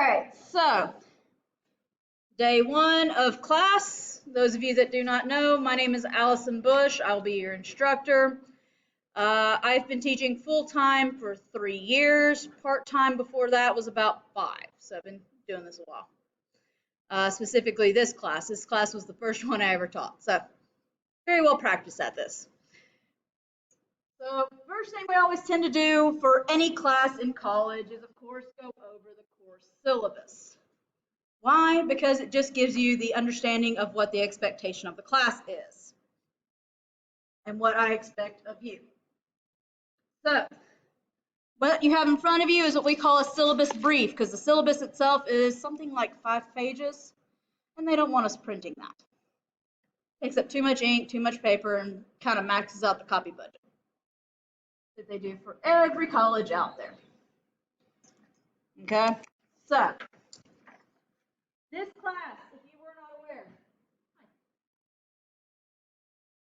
right, so day 1 of class. Those of you that do not know, my name is Allison Bush. I'll be your instructor. I've been teaching full-time for 3 years. Part-time before that was about 5, so I've been doing this a while. Specifically this class. This class was the first one I ever taught, so very well practiced at this. So first thing we always tend to do for any class in college is, of course, go over the course syllabus. Why? Because it just gives you the understanding of what the expectation of the class is and what I expect of you. So what you have in front of you is what we call a syllabus brief, because the syllabus itself is something like 5 pages, and they don't want us printing that. Takes up too much ink, too much paper, and kind of maxes out the copy budget that they do for every college out there. Okay, so this class, if you were not aware,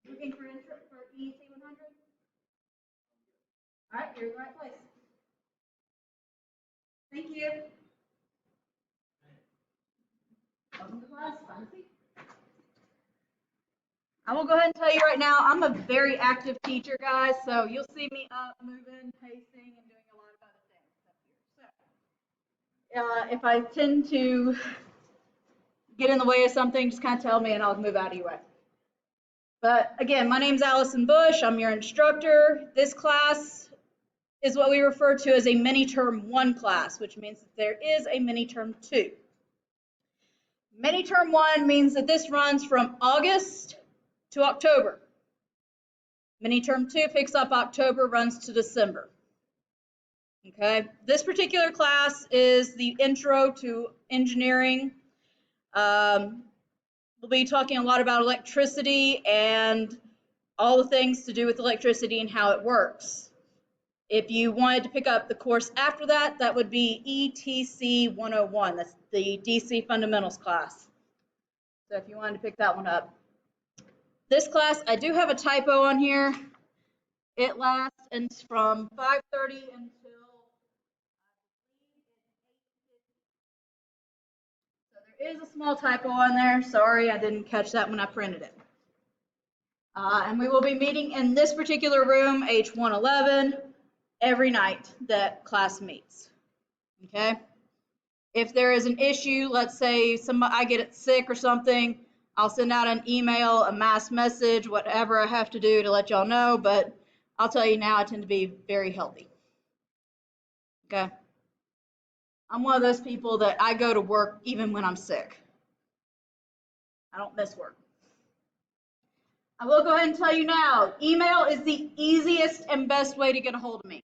looking for EET 100? All right, you're in the right place. Thank you. Welcome to class. Find a seat. I will go ahead and tell you right now, I'm a very active teacher, guys, so you'll see me up, moving, pacing, and doing a lot of other things up here. So, if I tend to get in the way of something, just kind of tell me and I'll move out of your way. But again, my name's Allison Bush. I'm your instructor. This class is what we refer to as a mini-term 1 class, which means that there is a mini-term 2. Mini-term 1 means that this runs from August to October. Mini-term 2 picks up October, runs to December. Okay, this particular class is the intro to engineering. We'll be talking a lot about electricity and all the things to do with electricity and how it works. If you wanted to pick up the course after that, that would be ETC 101. That's the DC Fundamentals class. So if you wanted to pick that one up. This class, I do have a typo on here. It lasts from 5:30 until, so there is a small typo on there. Sorry, I didn't catch that when I printed it. And we will be meeting in this particular room, H111, every night that class meets. Okay? If there is an issue, let's say I get sick or something, I'll send out an email, a mass message, whatever I have to do to let y'all know, but I'll tell you now, I tend to be very healthy. Okay? I'm one of those people that I go to work even when I'm sick. I don't miss work. I will go ahead and tell you now, email is the easiest and best way to get a hold of me.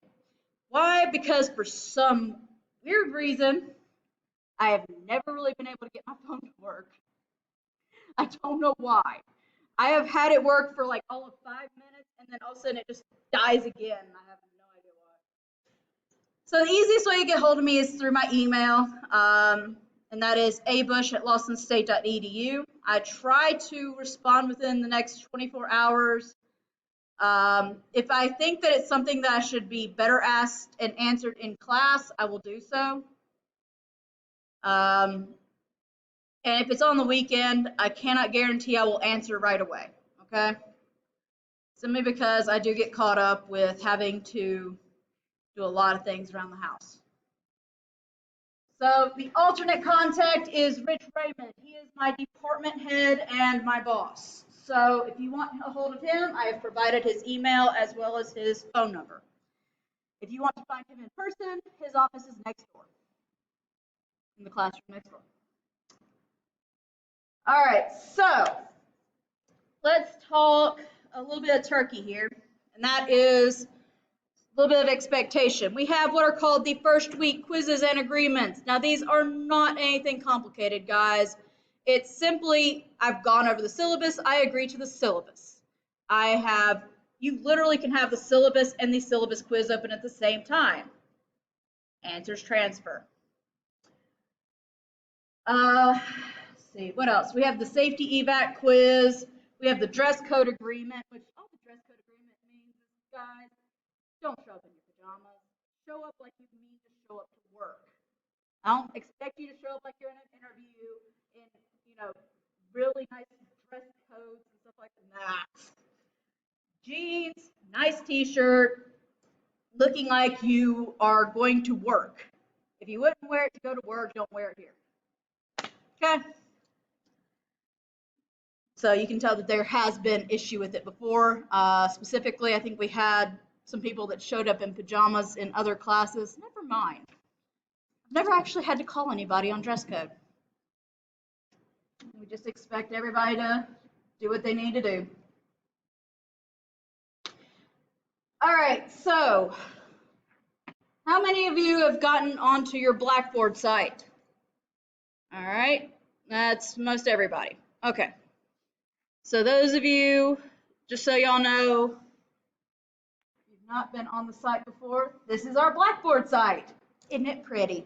Why? Because for some weird reason, I have never really been able to get my phone to work. I don't know why. I have had it work for like all of 5 minutes, and then all of a sudden it just dies again. I have no idea why. So the easiest way to get hold of me is through my email, and that is abush@lawsonstate.edu. I try to respond within the next 24 hours. If I think that it's something that I should be better asked and answered in class, I will do so. And if it's on the weekend, I cannot guarantee I will answer right away, okay? Simply because I do get caught up with having to do a lot of things around the house. So the alternate contact is Rich Raymond. He is my department head and my boss. So if you want a hold of him, I have provided his email as well as his phone number. If you want to find him in person, his office is next door, in the classroom next door. All right, so let's talk a little bit of turkey here, and that is a little bit of expectation. We have what are called the first week quizzes and agreements. Now, these are not anything complicated, guys. It's simply, I've gone over the syllabus, I agree to the syllabus. You literally can have the syllabus and the syllabus quiz open at the same time. Answers transfer. See, what else? We have the safety evac quiz. We have the dress code agreement, which all the dress code agreement means is, guys, don't show up in your pajamas. Show up like you mean to show up to work. I don't expect you to show up like you're in an interview in, really nice dress codes and stuff like that. Jeans, nice t-shirt, looking like you are going to work. If you wouldn't wear it to go to work, don't wear it here. Okay? So you can tell that there has been issue with it before. Specifically, I think we had some people that showed up in pajamas in other classes. Never mind. I've never actually had to call anybody on dress code. We just expect everybody to do what they need to do. All right, so how many of you have gotten onto your Blackboard site? All right, that's most everybody. Okay. So those of you, just so y'all know, if you've not been on the site before, this is our Blackboard site. Isn't it pretty?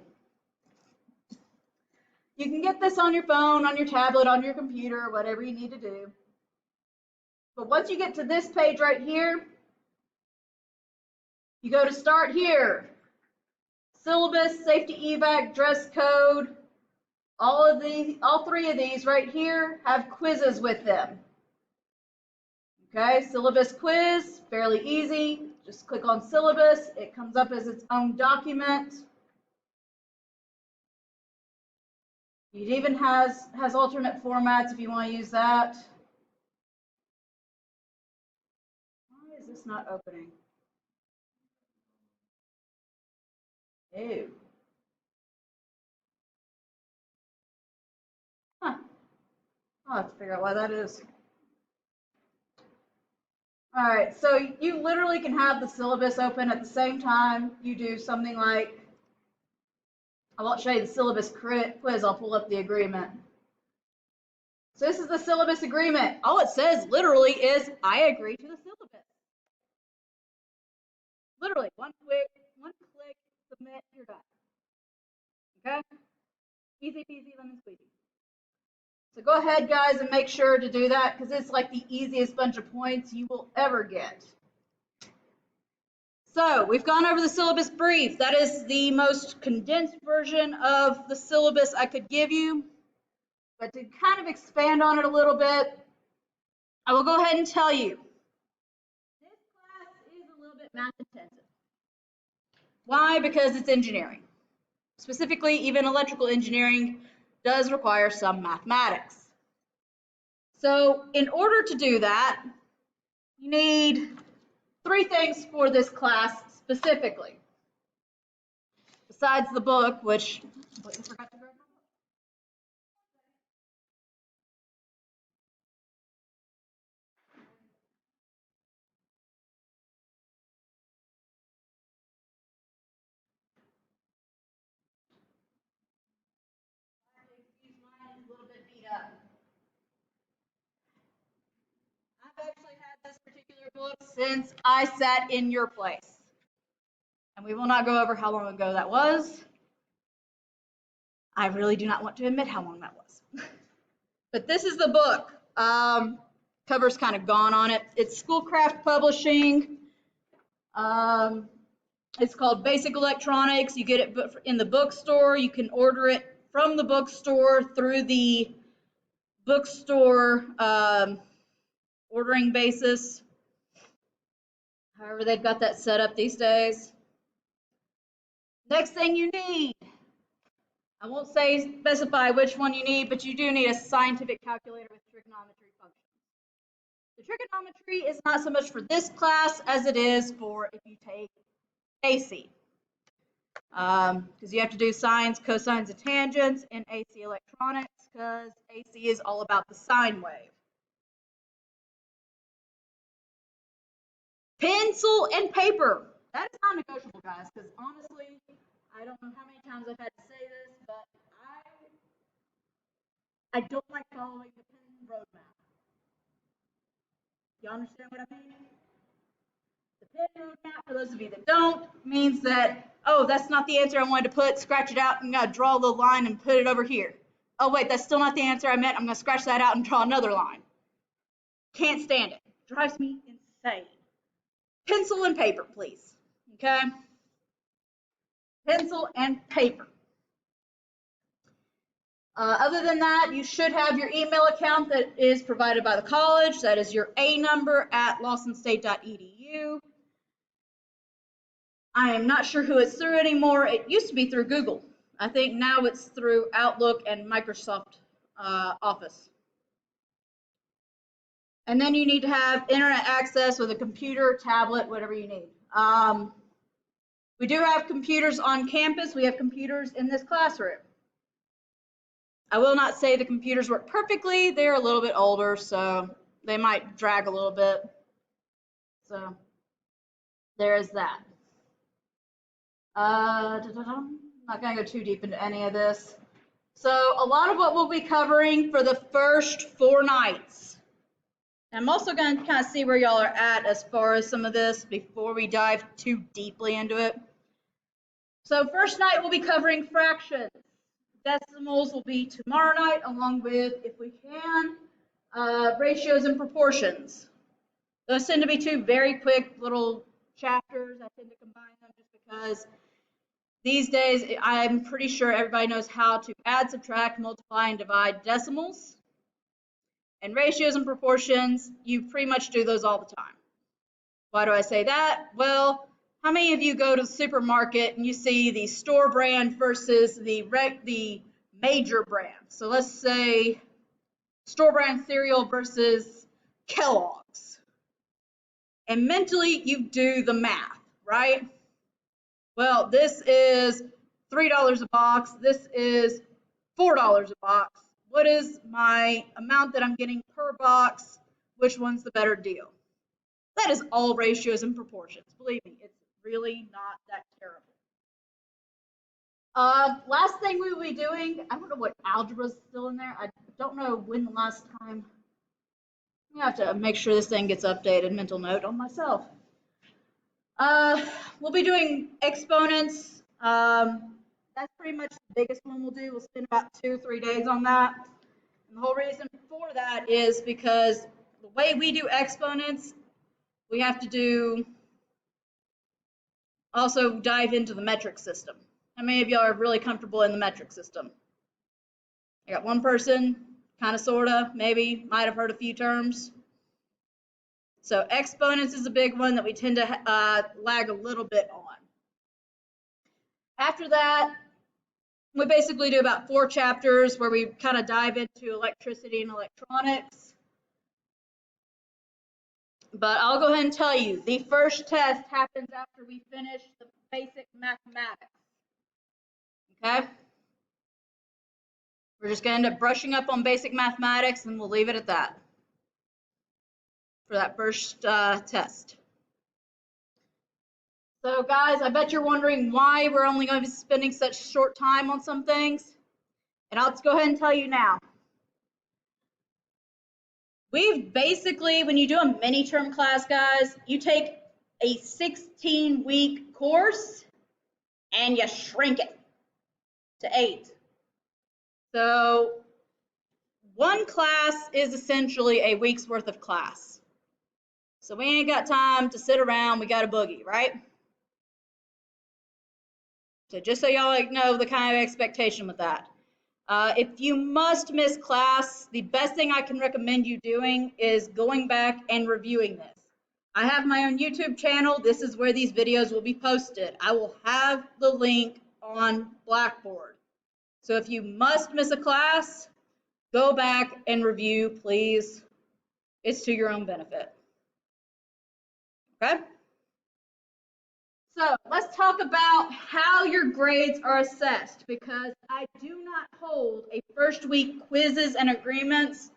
You can get this on your phone, on your tablet, on your computer, whatever you need to do. But once you get to this page right here, you go to start here. Syllabus, safety evac, dress code, all three of these right here have quizzes with them. Okay, syllabus quiz, fairly easy. Just click on syllabus. It comes up as its own document. It even has alternate formats if you want to use that. Why is this not opening? Ew. Huh. I'll have to figure out why that is. All right, so you literally can have the syllabus open at the same time you do something like, I won't show you the syllabus quiz, I'll pull up the agreement. So this is the syllabus agreement. All it says literally is, I agree to the syllabus. Literally, one click, submit, you're done. Okay? Easy peasy, lemon squeezy. So go ahead, guys, and make sure to do that because it's like the easiest bunch of points you will ever get. So we've gone over the syllabus brief. That is the most condensed version of the syllabus I could give you. But to kind of expand on it a little bit, I will go ahead and tell you. This class is a little bit math intensive. Why? Because it's engineering. Specifically, even electrical engineering does require some mathematics. So in order to do that, you need three things for this class specifically. Besides the book, which I forgot to grab my book. Excuse mine, it's a little bit beat up. I've actually had this particular book since I sat in your place. And we will not go over how long ago that was. I really do not want to admit how long that was. But this is the book. Cover's kind of gone on it. It's Schoolcraft Publishing. It's called Basic Electronics. You get it in the bookstore. You can order it from the bookstore through the bookstore ordering basis. However, they've got that set up these days. Next thing you need, I won't specify which one you need, but you do need a scientific calculator with trigonometry functions. The trigonometry is not so much for this class as it is for if you take AC. Because you have to do sines, cosines, and tangents in AC electronics because AC is all about the sine wave. Pencil and paper. That is non-negotiable, guys, because honestly, I don't know how many times I've had to say this, but I don't like following the pen roadmap. You understand what I mean? The pen roadmap, for those of you that don't, means that, oh, that's not the answer I wanted to put, scratch it out, and gotta draw a little line and put it over here. Oh, wait, that's still not the answer I meant, I'm gonna scratch that out and draw another line. Can't stand it. Drives me insane. Pencil and paper, please. Okay? Pencil and paper. Other than that, you should have your email account that is provided by the college. That is your A number at lawsonstate.edu. I am not sure who it's through anymore. It used to be through Google. I think now it's through Outlook and Microsoft Office. And then you need to have internet access with a computer, tablet, whatever you need. We do have computers on campus. We have computers in this classroom. I will not say the computers work perfectly. They're a little bit older, so they might drag a little bit. So there is that. I'm not going to go too deep into any of this. So a lot of what we'll be covering for the first 4 nights. I'm also going to kind of see where y'all are at as far as some of this before we dive too deeply into it. So first night we'll be covering fractions. Decimals will be tomorrow night, along with, if we can, ratios and proportions. Those tend to be 2 very quick little chapters. I tend to combine them just because these days I'm pretty sure everybody knows how to add, subtract, multiply, and divide decimals. And ratios and proportions, you pretty much do those all the time. Why do I say that? Well, how many of you go to the supermarket and you see the store brand versus the major brand? So let's say store brand cereal versus Kellogg's. And mentally you do the math, right? Well, this is $3 a box. This is $4 a box. What is my amount that I'm getting per box? Which one's the better deal? That is all ratios and proportions. Believe me, it's really not that terrible. Last thing we will be doing, I don't know what algebra is still in there. I don't know when the last time. I'm gonna have to make sure this thing gets updated. Mental note on myself. We'll be doing exponents. That's pretty much the biggest one we'll do. We'll spend about 2 or 3 days on that. And the whole reason for that is because the way we do exponents, we have to do also dive into the metric system. How many of y'all are really comfortable in the metric system? I got one person, kind of, sort of, maybe, might have heard a few terms. So exponents is a big one that we tend to lag a little bit on. After that, we basically do about 4 chapters where we kind of dive into electricity and electronics. But I'll go ahead and tell you, the first test happens after we finish the basic mathematics. Okay? We're just going to end up brushing up on basic mathematics, and we'll leave it at that for that first test. So guys, I bet you're wondering why we're only going to be spending such short time on some things. And I'll just go ahead and tell you now. We've basically, when you do a mini-term class, guys, you take a 16-week course and you shrink it to 8. So 1 class is essentially a week's worth of class. So we ain't got time to sit around, we got a boogie, right? So just so y'all know the kind of expectation with that. If you must miss class, the best thing I can recommend you doing is going back and reviewing this. I have my own YouTube channel. This is where these videos will be posted. I will have the link on Blackboard. So if you must miss a class, go back and review, please. It's to your own benefit. Okay? So let's talk about how your grades are assessed, because I do not hold a first week quizzes and agreements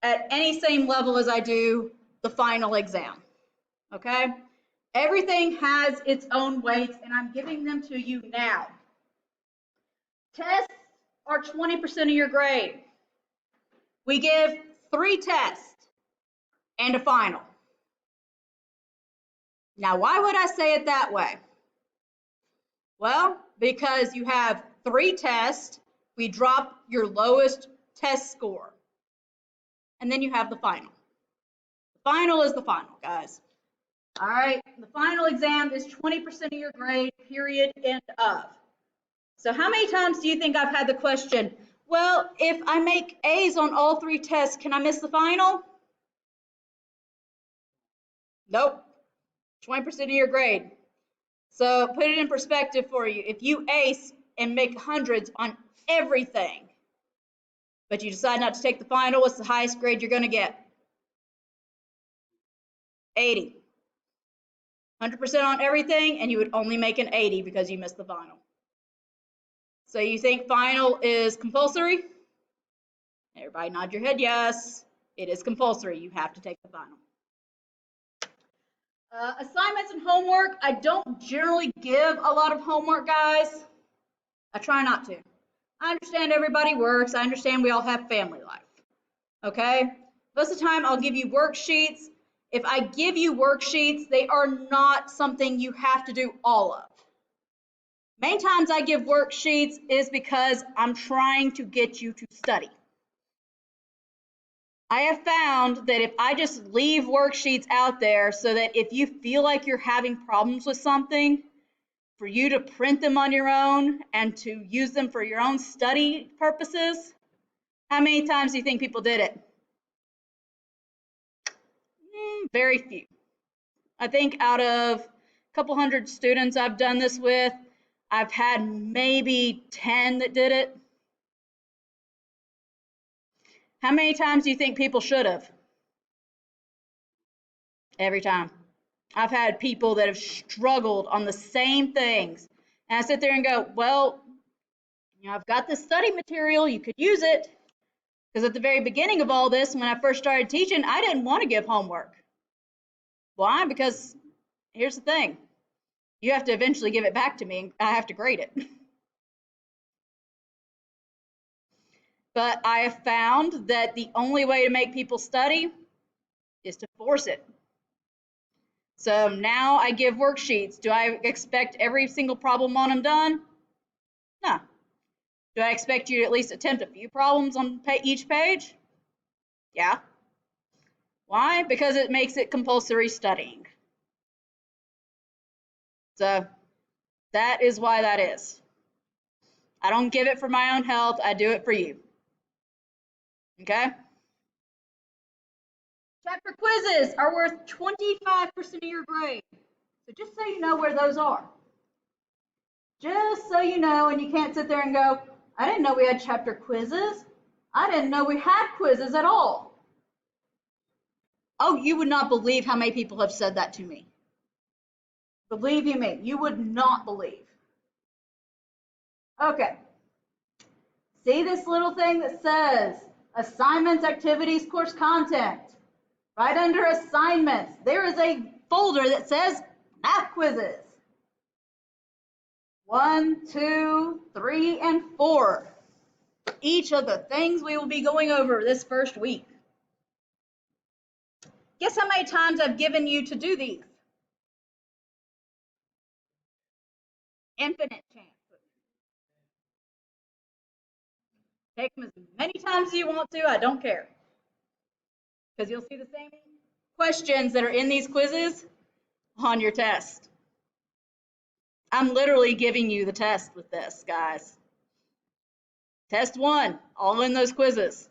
at any same level as I do the final exam. Okay? Everything has its own weights, and I'm giving them to you now. Tests are 20% of your grade. We give 3 tests and a final. Now, why would I say it that way? Well, because you have 3 tests, we drop your lowest test score, and then you have the final. The final is the final, guys. All right, the final exam is 20% of your grade, period, end of. So how many times do you think I've had the question, Well, if I make A's on all 3 tests, can I miss the final? Nope, 20% of your grade. So put it in perspective for you. If you ace and make hundreds on everything, but you decide not to take the final, what's the highest grade you're going to get? 80. 100% on everything, and you would only make an 80 because you missed the final. So you think final is compulsory? Everybody nod your head yes. It is compulsory. You have to take the final. Assignments and homework. I don't generally give a lot of homework, guys. I try not to. I understand everybody works. I understand we all have family life. Okay? Most of the time, I'll give you worksheets. If I give you worksheets, they are not something you have to do all of. Main times I give worksheets is because I'm trying to get you to study. I have found that if I just leave worksheets out there so that if you feel like you're having problems with something, for you to print them on your own and to use them for your own study purposes, how many times do you think people did it? Very few. I think out of a couple hundred students I've done this with, I've had maybe 10 that did it. How many times do you think people should have? Every time. I've had people that have struggled on the same things. And I sit there and go, well, I've got this study material. You could use it. Because at the very beginning of all this, when I first started teaching, I didn't want to give homework. Why? Because here's the thing. You have to eventually give it back to me, and I have to grade it. But I have found that the only way to make people study is to force it. So now I give worksheets. Do I expect every single problem on them done? No. Do I expect you to at least attempt a few problems on each page? Yeah. Why? Because it makes it compulsory studying. So that is why that is. I don't give it for my own health. I do it for you. Okay? Chapter quizzes are worth 25% of your grade. So just so you know where those are. Just so you know, and you can't sit there and go, I didn't know we had chapter quizzes. I didn't know we had quizzes at all. Oh, you would not believe how many people have said that to me. Believe you me, you would not believe. Okay. See this little thing that says assignments, activities, course content. Right under assignments, there is a folder that says math quizzes. 1, 2, 3, and 4. Each of the things we will be going over this first week. Guess how many times I've given you to do these? Infinite chance. Take them as many times as you want to, I don't care. Because you'll see the same questions that are in these quizzes on your test. I'm literally giving you the test with this, guys. Test 1, all in those quizzes.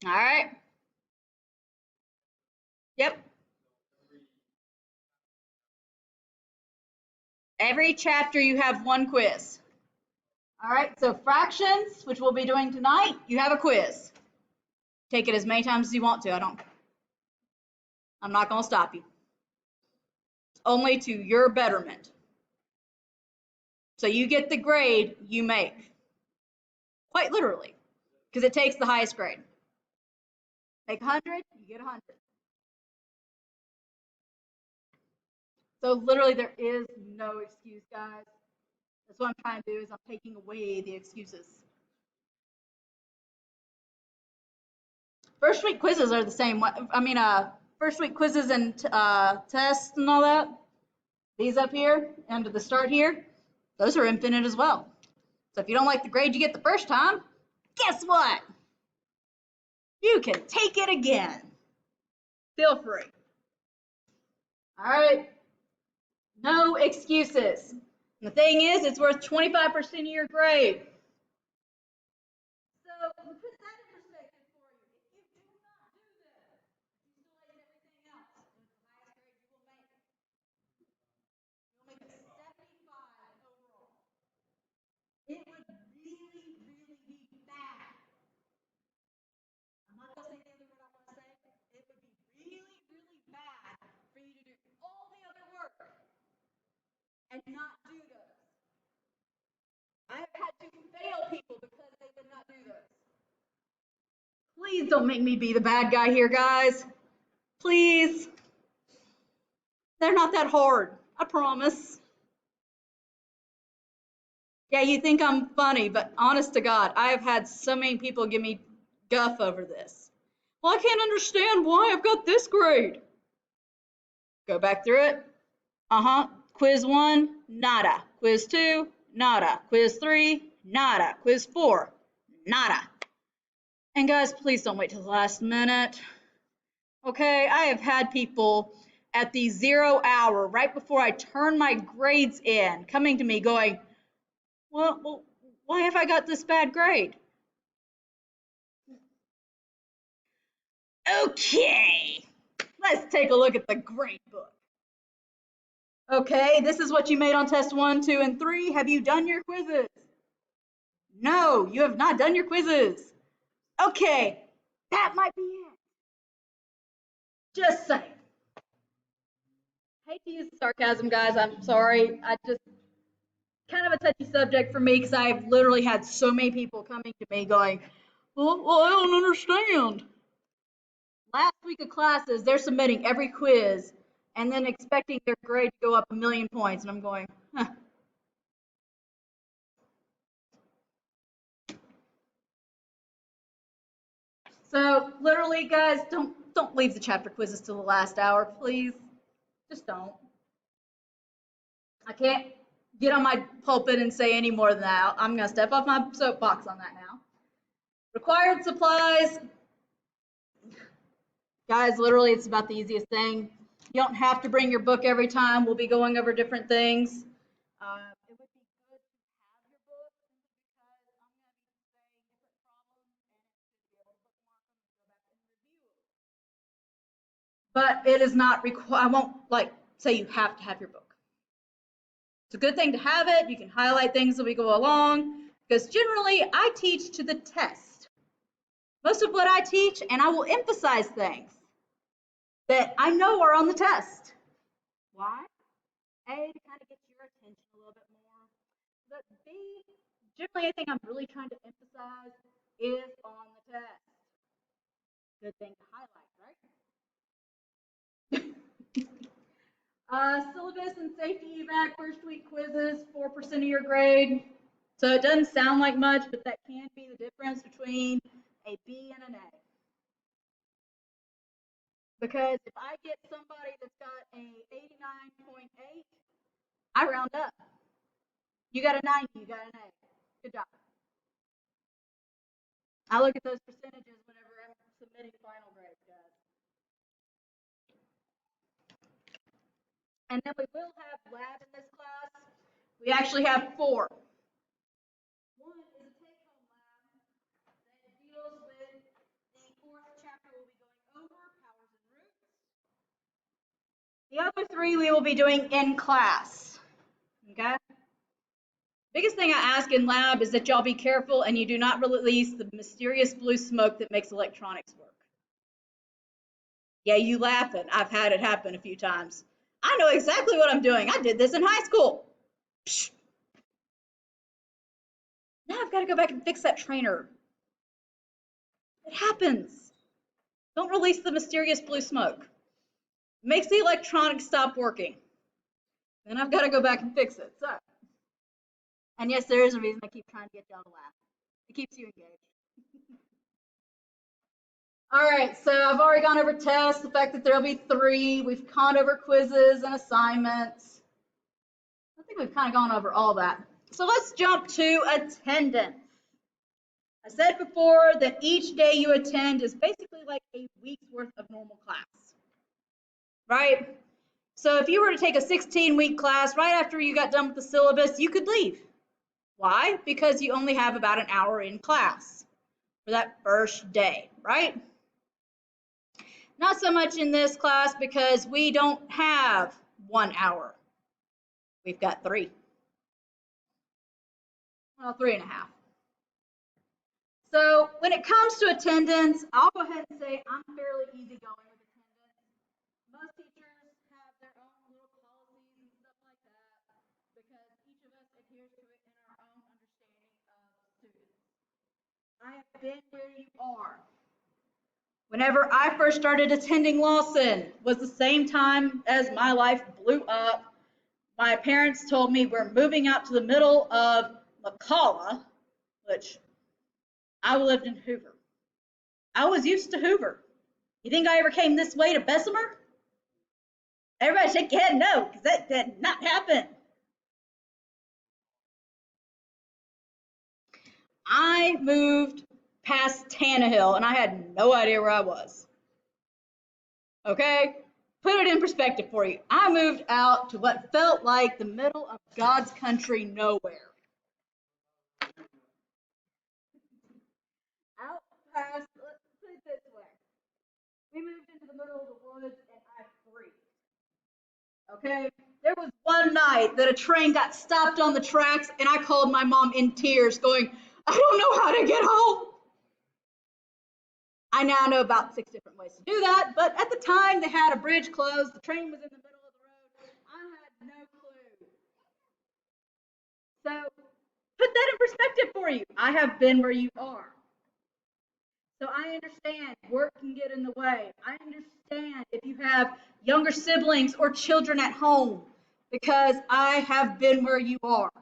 All right? Yep. Every chapter you have one quiz. All right, so fractions, which we'll be doing tonight, you have a quiz. Take it as many times as you want to. I'm not going to stop you. Only to your betterment. So you get the grade you make. Quite literally, because it takes the highest grade. Make 100, you get 100. So literally there is no excuse, guys. That's what I'm trying to do is I'm taking away the excuses. First week quizzes are the same. First week quizzes and tests and all that. These up here under the start here, those are infinite as well. So if you don't like the grade you get the first time, guess what? You can take it again. Feel free. All right. No excuses. And the thing is, it's worth 25% of your grade. and not do those. I have had to fail people because they did not do those. Please don't make me be the bad guy here, guys. Please. They're not that hard, I promise. Yeah, you think I'm funny, but honest to God, I have had so many people give me guff over this. Well, I can't understand why I've got this grade. Go back through it. Quiz 1, nada. Quiz 2, nada. Quiz 3, nada. Quiz 4, nada. And guys, please don't wait till the last minute. Okay, I have had people at the 0 hour, right before I turn my grades in, coming to me going, well, why have I got this bad grade? Okay, let's take a look at the grade book. Okay, this is what you made on test 1, 2, and 3. Have you done your quizzes? No, you have not done your quizzes. Okay, that might be it. Just saying. Hate to use sarcasm, guys. I'm sorry. I just kind of a touchy subject for me because I've literally had so many people coming to me going, well, I don't understand. Last week of classes, they're submitting every quiz and then expecting their grade to go up 1,000,000 points, and I'm going, huh. So literally, guys, don't leave the chapter quizzes till the last hour, please. Just don't. I can't get on my pulpit and say any more than that. I'm gonna step off my soapbox on that now. Required supplies. Guys, literally, it's about the easiest thing. You don't have to bring your book every time. We'll be going over different things. It would be good to have your book simply because I'm going to be saying different problems and it should be able to bookmark them and go back and review them. But it is not required. I won't say you have to have your book. It's a good thing to have it. You can highlight things as we go along because generally I teach to the test. Most of what I teach, and I will emphasize things that I know are on the test. Why? A, to kind of get your attention a little bit more. But B, generally anything I'm really trying to emphasize is on the test. Good thing to highlight, right? Syllabus and safety evac first week quizzes, 4% of your grade. So it doesn't sound like much, but that can be the difference between a B and an A. Because if I get somebody that's got a 89.8, I round up. You got a 90, you got an A. Good job. I look at those percentages whenever I'm submitting final grades, guys. And then we will have lab in this class. We actually have 4. One is a take-home lab that deals with the 4th chapter we'll be going over, powers and roots. The other 3 we will be doing in class. Okay? Biggest thing I ask in lab is that y'all be careful and you do not release the mysterious blue smoke that makes electronics work. Yeah, you laughing. I've had it happen a few times. I know exactly what I'm doing. I did this in high school. Psh. Now I've got to go back and fix that trainer. It happens. Don't release the mysterious blue smoke. It makes the electronics stop working. Then I've got to go back and fix it. So, and yes, there is a reason I keep trying to get y'all to laugh. It keeps you engaged. All right, so I've already gone over tests, the fact that there'll be 3. We've gone over quizzes and assignments. I think we've kind of gone over all that. So let's jump to attendance. I said before that each day you attend is basically like a week's worth of normal class, right? So if you were to take a 16-week class right after you got done with the syllabus, you could leave. Why? Because you only have about an hour in class for that first day, right? Not so much in this class because we don't have 1 hour. We've got 3. Well, 3.5. So when it comes to attendance, I'll go ahead and say I'm fairly easygoing with attendance. Most teachers have their own little policies and stuff like that. Whenever I first started attending Lawson was the same time as my life blew up. My parents told me we're moving out to the middle of McCalla, which I lived in Hoover. I was used to Hoover. You think I ever came this way to Bessemer? Everybody shake your head no, because that did not happen. I moved past Tannehill and I had no idea where I was. Okay? Put it in perspective for you. I moved out to what felt like the middle of God's country nowhere. Out past, let's put it this way. We moved into the middle of the woods and I freaked. Okay? There was one night that a train got stopped on the tracks and I called my mom in tears going, I don't know how to get home. I now know about 6 different ways to do that, but at the time they had a bridge closed, the train was in the middle of the road, I had no clue. So put that in perspective for you. I have been where you are. So I understand work can get in the way. I understand if you have younger siblings or children at home because I have been where you are.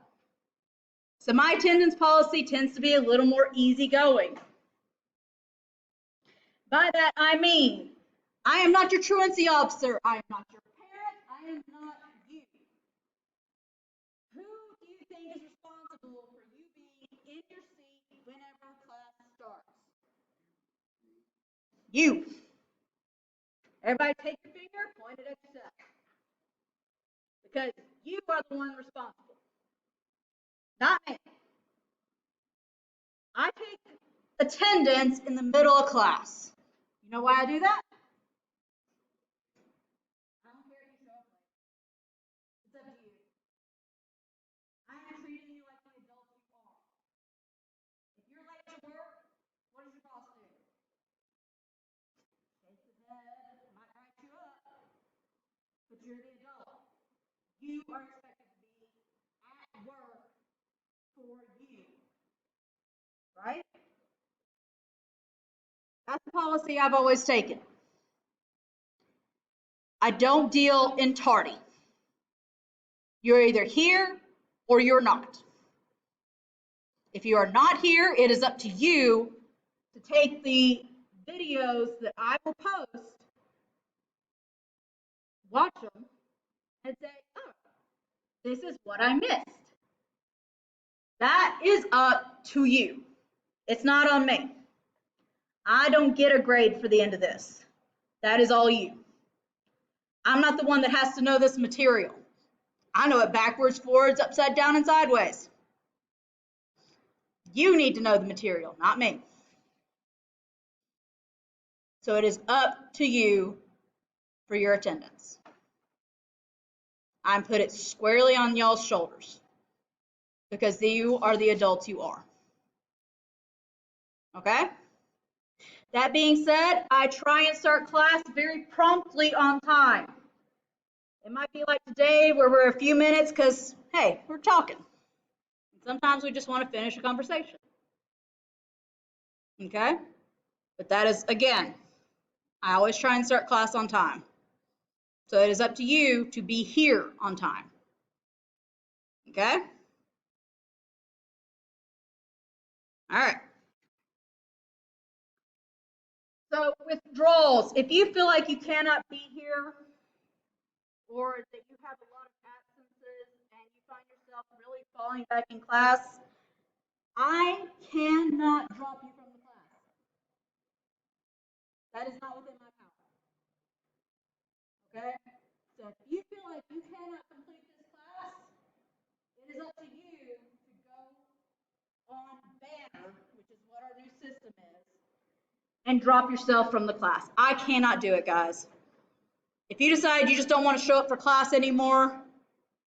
So my attendance policy tends to be a little more easygoing. By that I mean, I am not your truancy officer. I am not your parent. I am not you. Who do you think is responsible for you being in your seat whenever class starts? You. Everybody take your finger, point it at yourself. Because you are the one responsible, not me. I take attendance in the middle of class. You know why I do that? I don't care if you show up late. It's up to you. I am treating you like the adult you are. If you're late to work, what does your boss do? Shake his head, might write you up, but you're the adult. You are expected to be at work for you, right? That's the policy I've always taken. I don't deal in tardy. You're either here or you're not. If you are not here, it is up to you to take the videos that I will post, watch them, and say, oh, this is what I missed. That is up to you. It's not on me. I don't get a grade for the end of this. That is all you. I'm not the one that has to know this material. I know it backwards, forwards, upside down, and sideways. You need to know the material, not me. So it is up to you for your attendance. I'm put it squarely on y'all's shoulders because you are the adults you are. Okay? That being said, I try and start class very promptly on time. It might be like today where we're a few minutes because, hey, we're talking. Sometimes we just want to finish a conversation. Okay? But that is, again, I always try and start class on time. So it is up to you to be here on time. Okay? All right. So withdrawals, if you feel like you cannot be here or that you have a lot of absences and you find yourself really falling back in class, I cannot drop you from the class. That is not within my power. Okay? So if you feel like you cannot complete this class, it is up to you to go on Banner, which is what our new system is, and drop yourself from the class. I cannot do it, guys. If you decide you just don't want to show up for class anymore,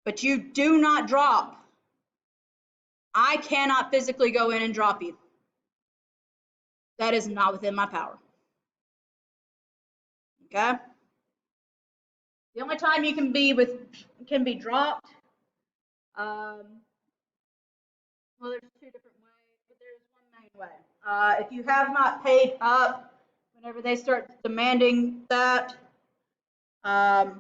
but you do not drop, I cannot physically go in and drop you. That is not within my power. Okay? The only time you can be dropped, well, there's 2 different ways, but there's one main way. If you have not paid up Whenever they start demanding that, um,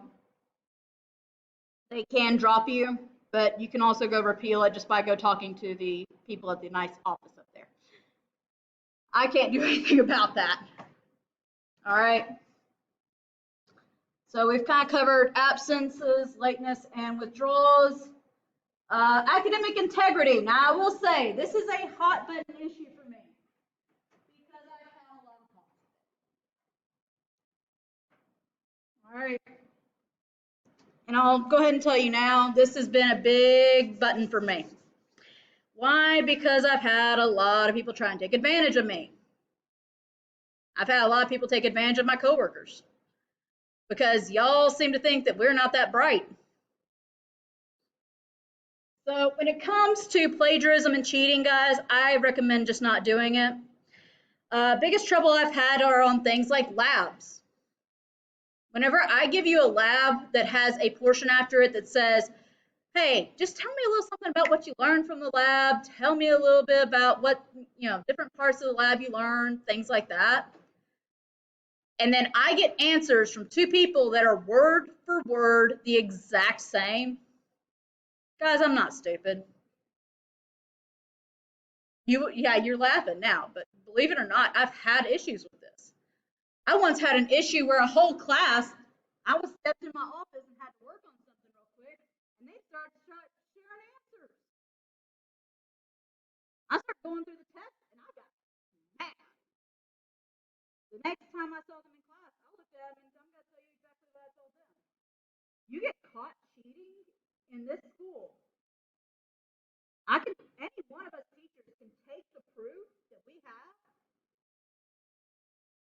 they can drop you, but you can also go repeal it just by go talking to the people at the nice office up there. I can't do anything about that. All right. So we've kind of covered absences, lateness, and withdrawals. Academic integrity. Now, I will say this is a hot button issue for me because I've had a lot of problems. All right. And I'll go ahead and tell you now, this has been a big button for me. Why? Because I've had a lot of people try and take advantage of me. I've had a lot of people take advantage of my coworkers because y'all seem to think that we're not that bright. So when it comes to plagiarism and cheating, guys, I recommend just not doing it. Biggest trouble I've had are on things like labs. Whenever I give you a lab that has a portion after it that says, hey, just tell me a little something about what you learned from the lab, tell me a little bit about what, different parts of the lab you learned, things like that. And then I get answers from two people that are word for word the exact same. Guys, I'm not stupid. You're laughing now, but believe it or not, I've had issues with this. I once had an issue where a whole class, I was stepped in my office and had to work on something real quick, and they started sharing answers. I started going through the test, and I got mad. The next time I saw them in class, I looked at them, and I'm going to tell you exactly what I told them. You get caught cheating in this school, any one of us teachers can take the proof that we have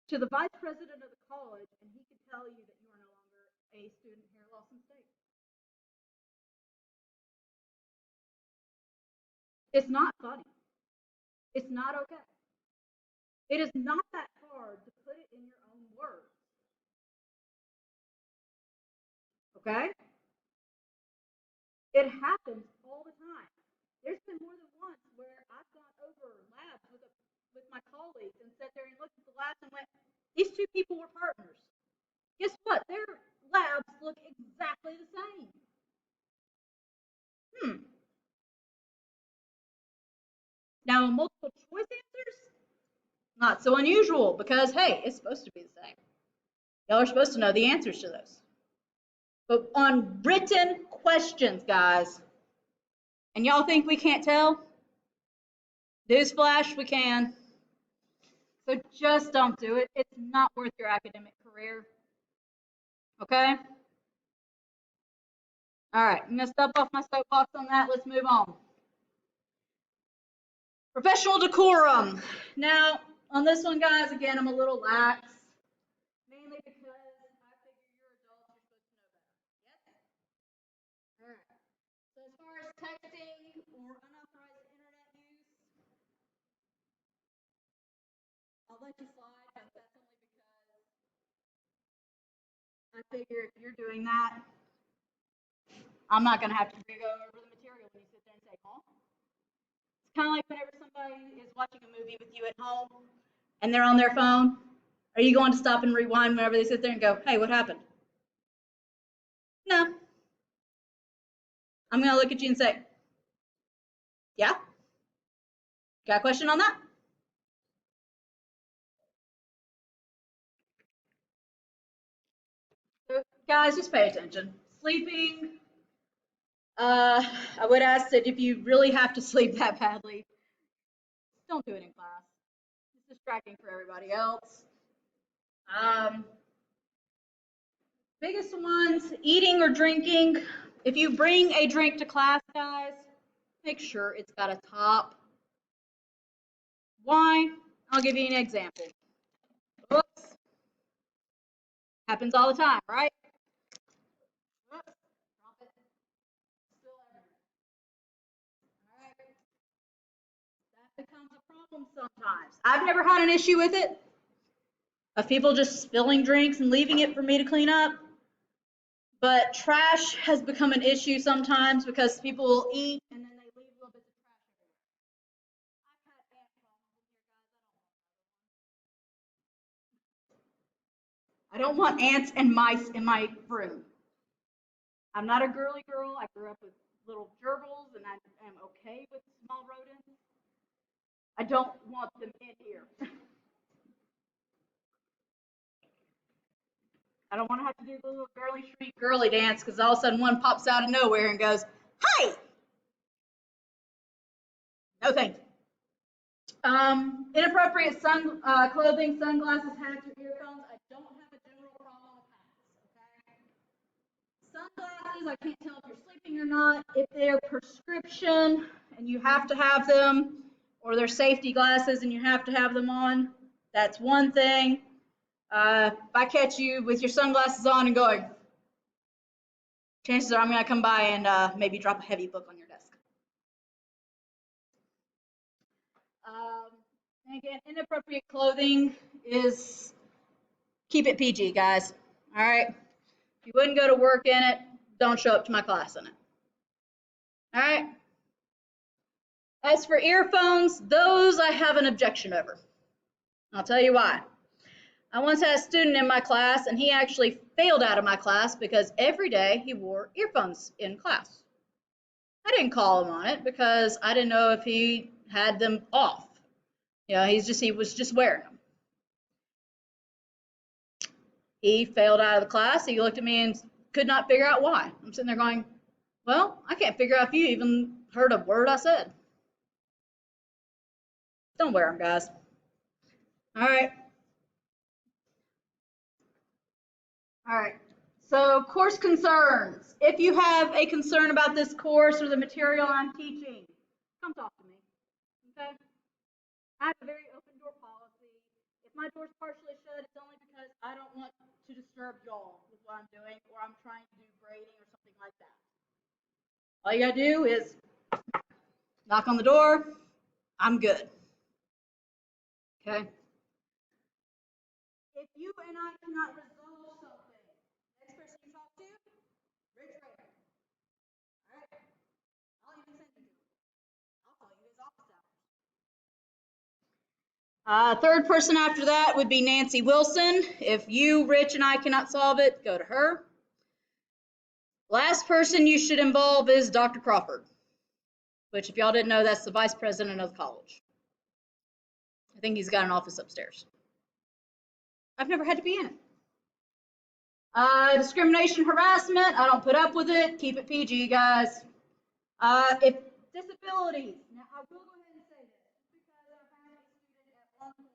to the vice president of the college, and he can tell you that you are no longer a student here at Lawson State. It's not funny. It's not okay. It is not that hard to put it in your own words. Okay? It happens all the time. There's been more than once where I've gone over labs with my colleagues and sat there and looked at the labs and went, these two people were partners. Guess what? Their labs look exactly the same. Now, multiple choice answers, not so unusual because, hey, it's supposed to be the same. Y'all are supposed to know the answers to those. But on written questions, guys, and y'all think we can't tell? Newsflash, we can. So just don't do it. It's not worth your academic career. Okay? All right, I'm going to step off my soapbox on that. Let's move on. Professional decorum. Now, on this one, guys, again, I'm a little lax, mainly because I figure you're adults, you're supposed to know better. Yes? All right. So as far as texting or unauthorized internet use, I'll let you slide, but that's only because I figure if you're doing that, I'm not going to have to go over the material when you sit there and say, huh? It's kind of like whenever somebody is watching a movie with you at home and they're on their phone. Are you going to stop and rewind whenever they sit there and go, hey, what happened? No. I'm going to look at you and say, yeah? Got a question on that? So, guys, just pay attention. Sleeping, I would ask that if you really have to sleep that badly, don't do it in class. It's distracting for everybody else. Biggest ones, eating or drinking. If you bring a drink to class, guys, make sure it's got a top. Why? I'll give you an example. Oops. Happens all the time, right? Oops. Drop it. Still everywhere. All right. That becomes a problem sometimes. I've never had an issue with it of people just spilling drinks and leaving it for me to clean up. But trash has become an issue sometimes because people will eat and then they leave little bits of trash everywhere. I've had ant problems in here, guys. I don't want I don't want ants and mice in my room. I'm not a girly girl. I grew up with little gerbils, and I am okay with small rodents. I don't want them in here. I don't want to have to do the little girly street girly dance because all of a sudden one pops out of nowhere and goes, "Hi!" No thank you. Inappropriate clothing, sunglasses, hats, or earphones. I don't have a general problem with hats. Okay. Sunglasses, I can't tell if you're sleeping or not. If they're prescription and you have to have them, or they're safety glasses and you have to have them on, that's one thing. If I catch you with your sunglasses on and going, chances are I'm going to come by and maybe drop a heavy book on your desk. And again, inappropriate clothing is keep it PG, guys. All right. If you wouldn't go to work in it, don't show up to my class in it. All right. As for earphones, those I have an objection over. I'll tell you why. I once had a student in my class, and he actually failed out of my class because every day he wore earphones in class. I didn't call him on it because I didn't know if he had them off. You know, he was just wearing them. He failed out of the class. He looked at me and could not figure out why. I'm sitting there going, well, I can't figure out if you even heard a word I said. Don't wear them, guys. All right. All right. So course concerns. If you have a concern about this course or the material I'm teaching, come talk to me. Okay? I have a very open door policy. If my door's partially shut, it's only because I don't want to disturb y'all with what I'm doing, or I'm trying to do grading or something like that. All you gotta do is knock on the door. I'm good. Okay? If you and I cannot resolve something, next person you talk to, Rich Ray. All right? I'll even send you to him. I'll tell you his office hours. Third person after that would be Nancy Wilson. If you, Rich, and I cannot solve it, go to her. Last person you should involve is Dr. Crawford, which if y'all didn't know, that's the vice president of the college. I think he's got an office upstairs. I've never had to be in it. Discrimination, harassment, I don't put up with it. Keep it PG, guys. If disabilities, now I will go ahead and say this, just because I had a student at one point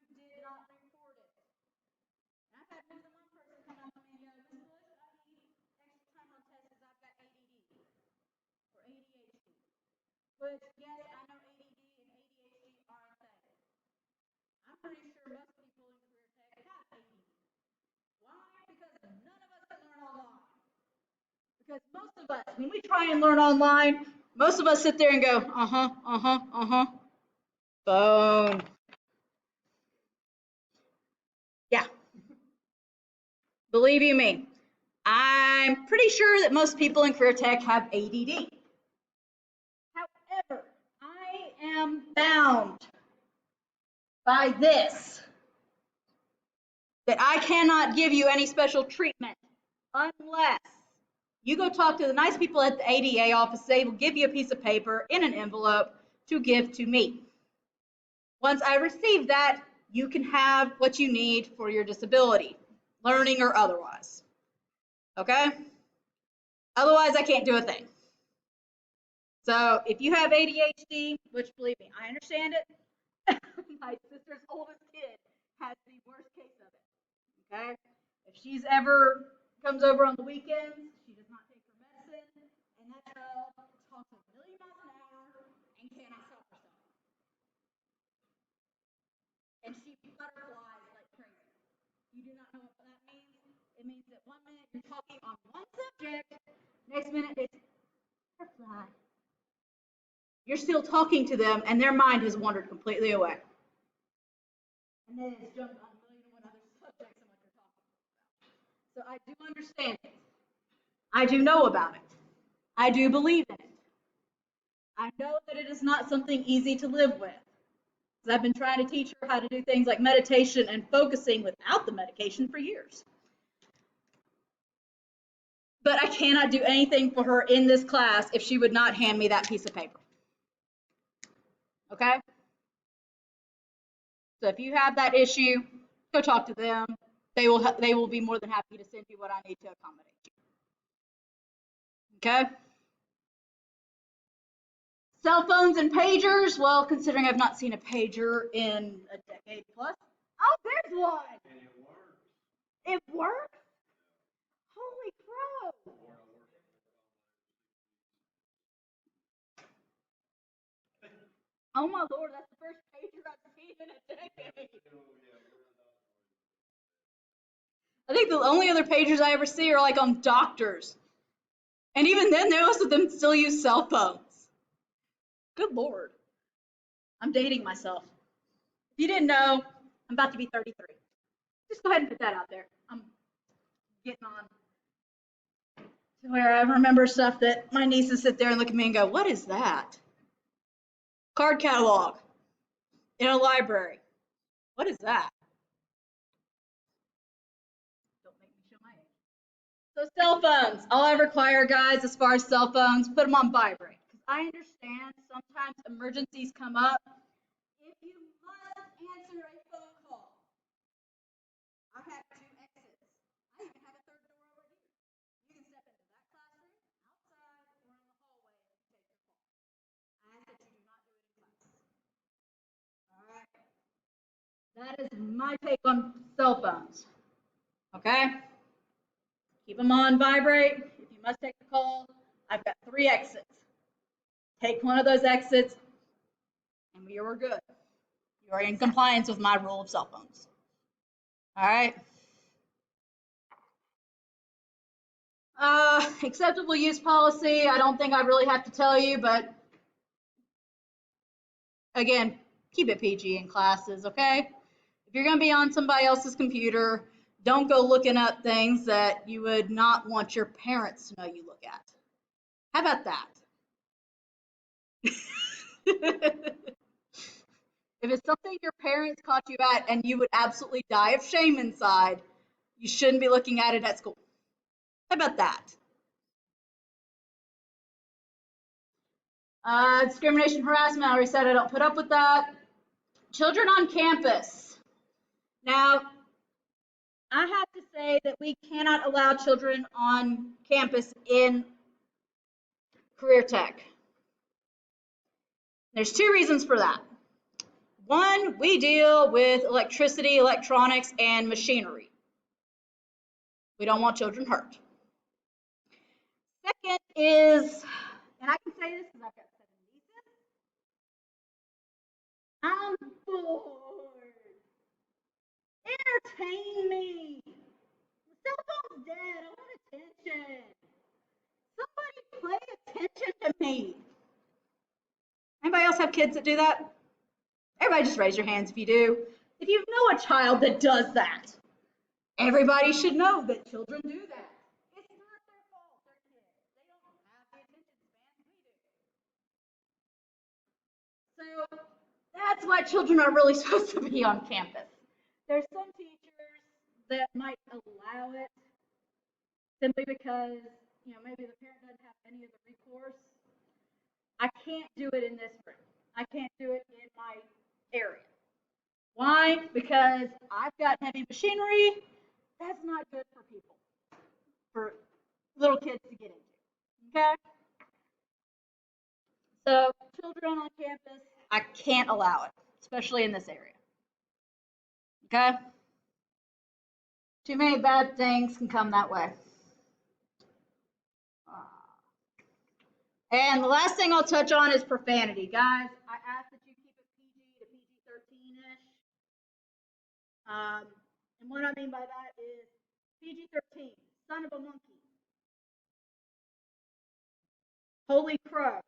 who did not report it. And I've had more than one person come up to me and go, Ms. Bush, I need extra time on tests because I've got ADD or ADHD. Which, yes, I know ADD and ADHD are a thing. I'm pretty sure most people in career tech have ADD. Why? Because none of us can learn online. Because most of us, when we try and learn online, most of us sit there and go, phone. Yeah. Believe you me, I'm pretty sure that most people in career tech have ADD. However, I am bound by this, that I cannot give you any special treatment unless you go talk to the nice people at the ADA office. They will give you a piece of paper in an envelope to give to me. Once I receive that, you can have what you need for your disability, learning or otherwise. Okay? Otherwise, I can't do a thing. So if you have ADHD, which believe me, I understand it, my sister's oldest kid has the worst case of it. Okay? If she's ever comes over on the weekends, she does not take her medicine, and that child talks a million miles an hour and cannot stop herself. And she butterflies like crazy. You do not know what that means? It means that 1 minute you're talking on one subject, next minute it's butterfly. You're still talking to them, and their mind has wandered completely away. And then it's jumped on a million and one other subjects and what you're talking about. So I do understand it. I do know about it. I do believe in it. I know that it is not something easy to live with. Because I've been trying to teach her how to do things like meditation and focusing without the medication for years. But I cannot do anything for her in this class if she would not hand me that piece of paper. Okay? So if you have that issue, go talk to them. They will be more than happy to send you what I need to accommodate you. Okay? Cell phones and pagers. Well, considering I've not seen a pager in a decade plus. Oh, there's one. And it works. It works? Holy crow. Oh my Lord, that's the first pager I've seen in a decade. I think the only other pagers I ever see are like on doctors. And even then, most of them still use cell phones. Good Lord. I'm dating myself. If you didn't know, I'm about to be 33. Just go ahead and put that out there. I'm getting on to where I remember stuff that my nieces sit there and look at me and go, what is that? Card catalog in a library. What is that? Don't make me show my age. So cell phones. All I require, guys, as far as cell phones, put them on vibrate. Because I understand sometimes emergencies come up. If you must answer a phone call, I have 2 exits. I even have a 3rd door over here. You can step into that classroom, outside, or in the hallway to take your call. I ask that you do not do it in class. All right. That is my take on cell phones. Okay? Keep them on vibrate. If you must take the call, I've got 3 exits. Take one of those exits, and we are good. You are in compliance with my rule of cell phones. All right? Acceptable use policy, I don't think I really have to tell you, but again, keep it PG in classes, okay? If you're going to be on somebody else's computer, don't go looking up things that you would not want your parents to know you look at. How about that? If it's something your parents caught you at and you would absolutely die of shame inside, you shouldn't be looking at it at school. How about that? Discrimination, harassment, I already said I don't put up with that. Children on campus. Now, I have to say that we cannot allow children on campus in career tech. There's 2 reasons for that. One, we deal with electricity, electronics, and machinery. We don't want children hurt. Second is, and I can say this because I've got 7 nieces, I'm bored. Entertain me. The cell phone's dead. I want attention. Somebody pay attention to me. Anybody else have kids that do that? Everybody just raise your hands if you do. If you know a child that does that, everybody should know that children do that. It's not their fault. They're kids. They don't have the attention span we do. So that's why children are really supposed to be on campus. There's some teachers that might allow it simply because, maybe the parent doesn't have any other recourse. I can't do it in this room. I can't do it in my area. Why? Because I've got heavy machinery. That's not good for people, for little kids to get into. Okay? So children on campus, I can't allow it, especially in this area. Okay? Too many bad things can come that way. And the last thing I'll touch on is profanity. Guys, I ask that you keep it PG to PG-13-ish. And what I mean by that is PG-13, son of a monkey, holy crow,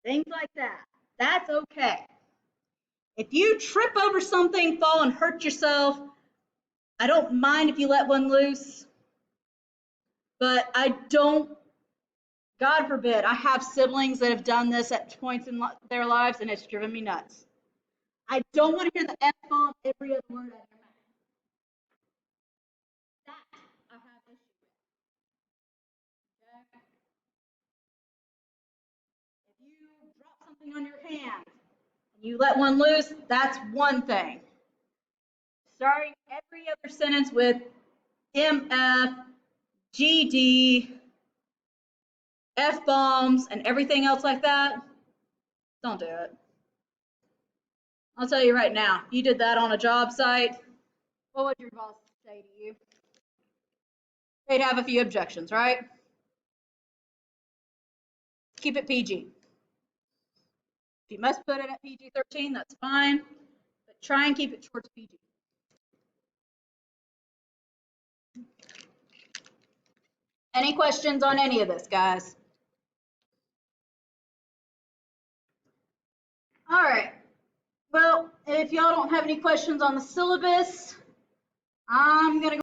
things like that. That's okay. If you trip over something, fall and hurt yourself, I don't mind if you let one loose, but I don't, God forbid, I have siblings that have done this at points in their lives, and it's driven me nuts. I don't want to hear the F-bomb every other word out of your mouth. That I have issue with. Okay? If you drop something on your hand and you let one loose, that's one thing. Starting every other sentence with MF, GD, F-bombs, and everything else like that, don't do it. I'll tell you right now, you did that on a job site, what would your boss say to you? They'd have a few objections, right? Keep it PG. If you must put it at PG-13, that's fine, but try and keep it towards PG. Any questions on any of this, guys? All right. Well, if y'all don't have any questions on the syllabus, I'm going to